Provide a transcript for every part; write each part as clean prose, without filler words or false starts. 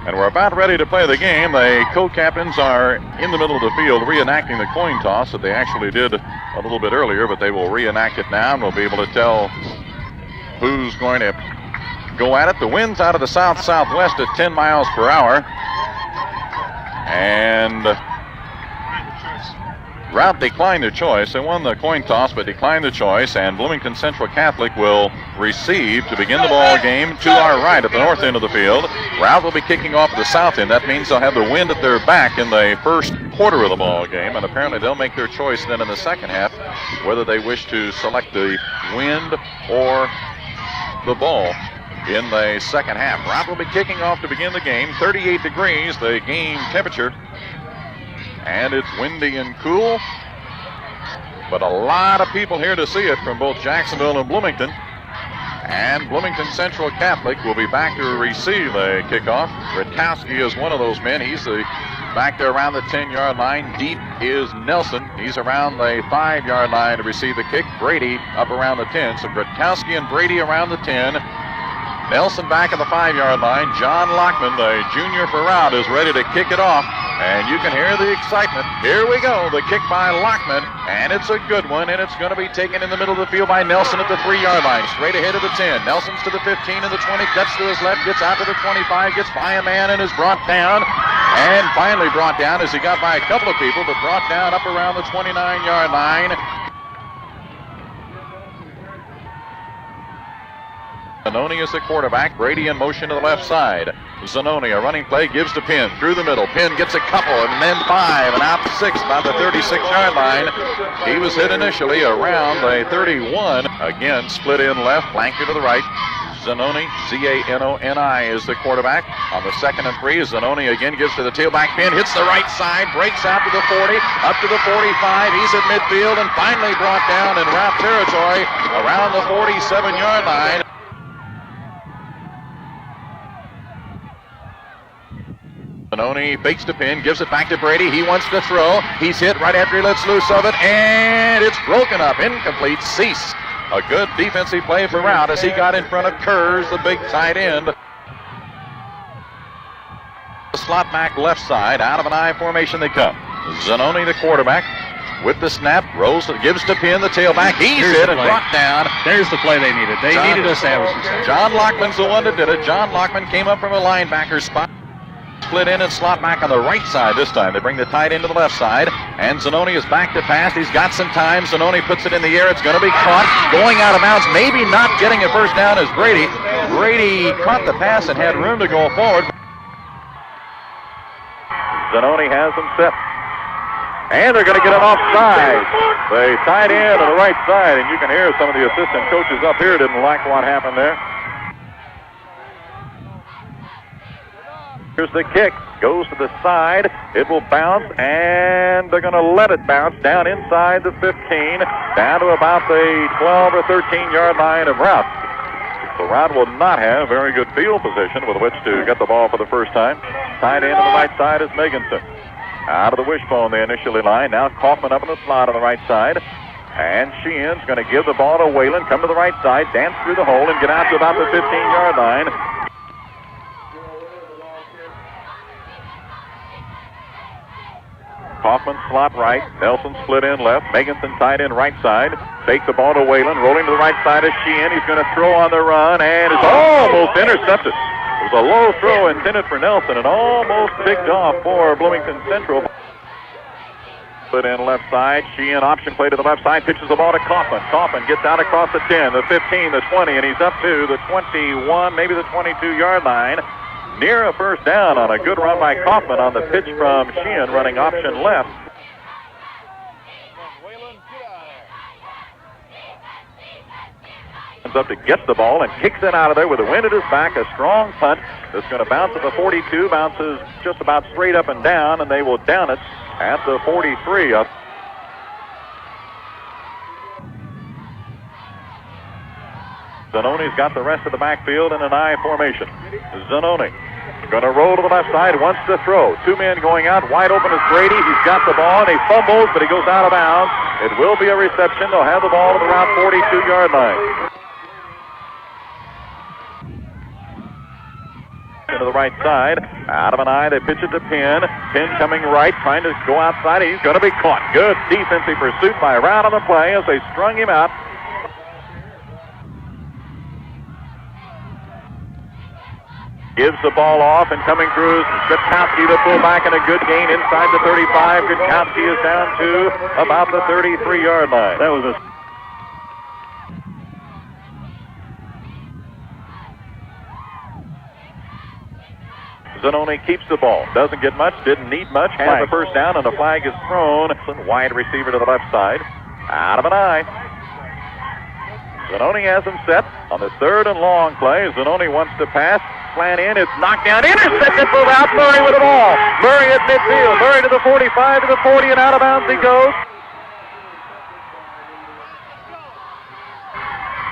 And we're about ready to play the game. The co-captains are in the middle of the field reenacting the coin toss that they actually did a little bit earlier, but they will reenact it now, and we'll be able to tell who's going to go at it. The wind's out of the south-southwest at 10 miles per hour. And Routt declined the choice. They won the coin toss, but declined the choice. And Bloomington Central Catholic will receive to begin the ball game to our right at the north end of the field. Routt will be kicking off at the south end. That means they'll have the wind at their back in the first quarter of the ball game. And apparently they'll make their choice then in the second half, whether they wish to select the wind or the ball in the second half. Routt will be kicking off to begin the game. 38 degrees, the game temperature. And it's windy and cool, but a lot of people here to see it from both Jacksonville and Bloomington. And Bloomington Central Catholic will be back to receive the kickoff. Rutkowski is one of those men. He's back there around the 10-yard line. Deep is Nelson. He's around the 5-yard line to receive the kick. Brady up around the 10. So Rutkowski and Brady around the 10. Nelson back at the 5-yard line. John Lockman, the junior for Routt, is ready to kick it off. And you can hear the excitement. Here we go. The kick by Lockman. And it's a good one. And it's going to be taken in the middle of the field by Nelson at the 3-yard line. Straight ahead of the 10. Nelson's to the 15 and the 20. Cuts to his left. Gets out to the 25. Gets by a man and is brought down. And finally brought down as he got by a couple of people, but brought down up around the 29-yard line. Zanoni is the quarterback. Brady in motion to the left side. Zanoni, a running play, gives to Penn through the middle. Penn gets a couple and then 5 and out to 6 about the 36-yard line. He was hit initially around the 31. Again, split in left, flanker to the right. Zanoni, Z-A-N-O-N-I is the quarterback. On the 2nd and 3, Zanoni again gives to the tailback. Penn hits the right side, breaks out to the 40, up to the 45. He's at midfield and finally brought down in Routt territory around the 47-yard line. Zanoni fakes to Penn, gives it back to Brady. He wants to throw. He's hit right after he lets loose of it, and it's broken up. Incomplete. Cease. A good defensive play for Routt as he got in front of Kurz, the big tight end. The slot back left side. Out of an I formation they come. Zanoni, the quarterback, with the snap, rolls, gives to Penn, the tailback. He's hit and brought down. There's the play they needed. They needed to establish themselves. John Lockman's the one that did it. John Lockman came up from a linebacker spot. Split in and slot back on the right side this time. They bring the tight end to the left side. And Zanoni is back to pass. He's got some time. Zanoni puts it in the air. It's going to be caught. Going out of bounds. Maybe not getting a first down is Brady. Brady caught the pass and had room to go forward. Zanoni has them set. And they're going to get an offside. The tight end on the right side. And you can hear some of the assistant coaches up here didn't like what happened there. Here's the kick. Goes to the side. It will bounce, and they're going to let it bounce down inside the 15, down to about the 12 or 13-yard line of Routt. So Routt will not have very good field position with which to get the ball for the first time. Tight end on the right side is Meganson. Out of the wishbone they initially line. Now Kaufman up in the slot on the right side. And Sheehan's going to give the ball to Whalen, come to the right side, dance through the hole, and get out to about the 15-yard line. Kaufman slot right. Nelson split in left. Meganson tight end right side. Take the ball to Whalen. Rolling to the right side is Sheehan. He's going to throw on the run, and it's almost intercepted. It was a low throw intended for Nelson and almost picked off for Bloomington Central. Split in left side. Sheehan option play to the left side. Pitches the ball to Kaufman. Kaufman gets out across the 10, the 15, the 20, and he's up to the 21, maybe the 22-yard line. Near a first down on a good run by Kaufman on the pitch from Sheehan running option left. Comes up to get the ball and kicks it out of there with the wind at his back. A strong punt that's going to bounce at the 42. Bounces just about straight up and down, and they will down it at the 43. Up. Zanoni's got the rest of the backfield in an I formation. Zanoni Going to roll to the left side, wants to throw. Two men going out, wide open is Brady. He's got the ball, and he fumbles, but he goes out of bounds. It will be a reception. They'll have the ball at around 42-yard line. To the right side, out of an eye, they pitch it to Penn. Penn coming right, trying to go outside. He's going to be caught. Good defensive pursuit by Routt on the play as they strung him out. Gives the ball off, and coming through is Gutkowski, the fullback, and a good gain inside the 35. Gutkowski is down to about the 33-yard line. That was a Zanoni keeps the ball. Doesn't get much, didn't need much. Has the first down, and the flag is thrown. Wide receiver to the left side. Out of an eye. Zanoni has him set on the third and long play. Zanoni wants to pass. Slant in. It's knocked down. Intercepted for Routt. Murray with the ball. Murray at midfield. Murray to the 45, to the 40, and out of bounds he goes.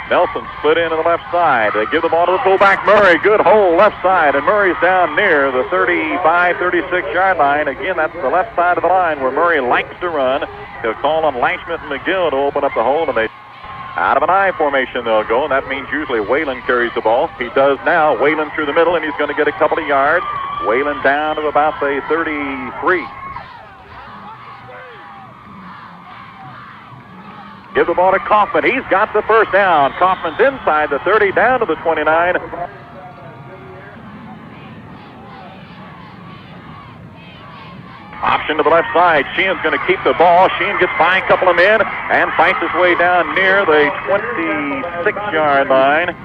Nelson split into the left side. They give the ball to the fullback, Murray. Good hole left side, and Murray's down near the 35, 36-yard line. Again, that's the left side of the line where Murray likes to run. He'll call on Lashman and McGill to open up the hole, and they out of an I formation they'll go, and that means usually Whalen carries the ball. He does now. Whalen through the middle, and he's going to get a couple of yards. Whalen down to about the 33. Give the ball to Kaufman. He's got the first down. Kaufman's inside the 30, down to the 29. Option to the left side. Sheehan's going to keep the ball. Sheehan gets by a couple of men and fights his way down near the 26-yard line.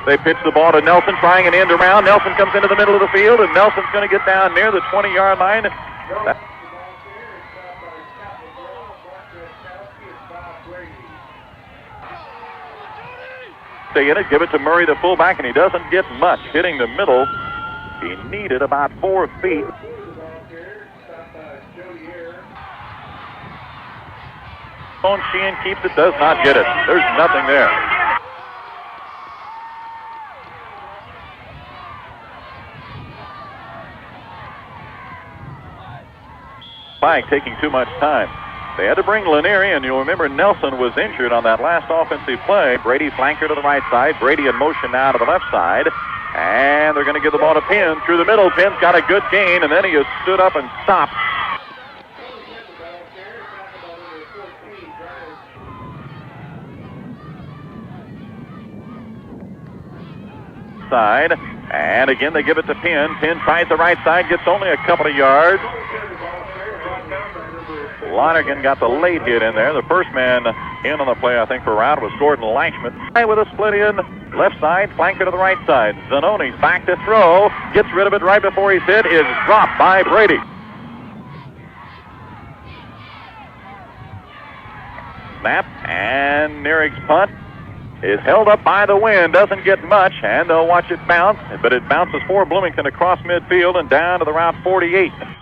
They pitch the ball to Nelson, trying an end around. Nelson comes into the middle of the field, and Nelson's going to get down near the 20-yard line. Stay in it, give it to Murray, the fullback, and he doesn't get much. Hitting the middle, he needed about 4 feet. Sheehan keeps it, does not get it. There's nothing there. Spike taking too much time. They had to bring Lanier in. You'll remember Nelson was injured on that last offensive play. Brady flanker to the right side. Brady in motion now to the left side. And they're going to give the ball to Penn through the middle. Penn's got a good gain, and then he has stood up and stopped. Side. And again, they give it to Penn. Penn tries the right side, gets only a couple of yards. Lonergan got the late hit in there. The first man in on the play, I think, for Routt was Gordon Lashman. With a split in, left side, flanker to the right side. Zanoni's back to throw. Gets rid of it right before he's hit. Is dropped by Brady. Snap, and Nierig's punt is held up by the wind. Doesn't get much, and they'll watch it bounce. But it bounces for Bloomington across midfield and down to the Routt 48.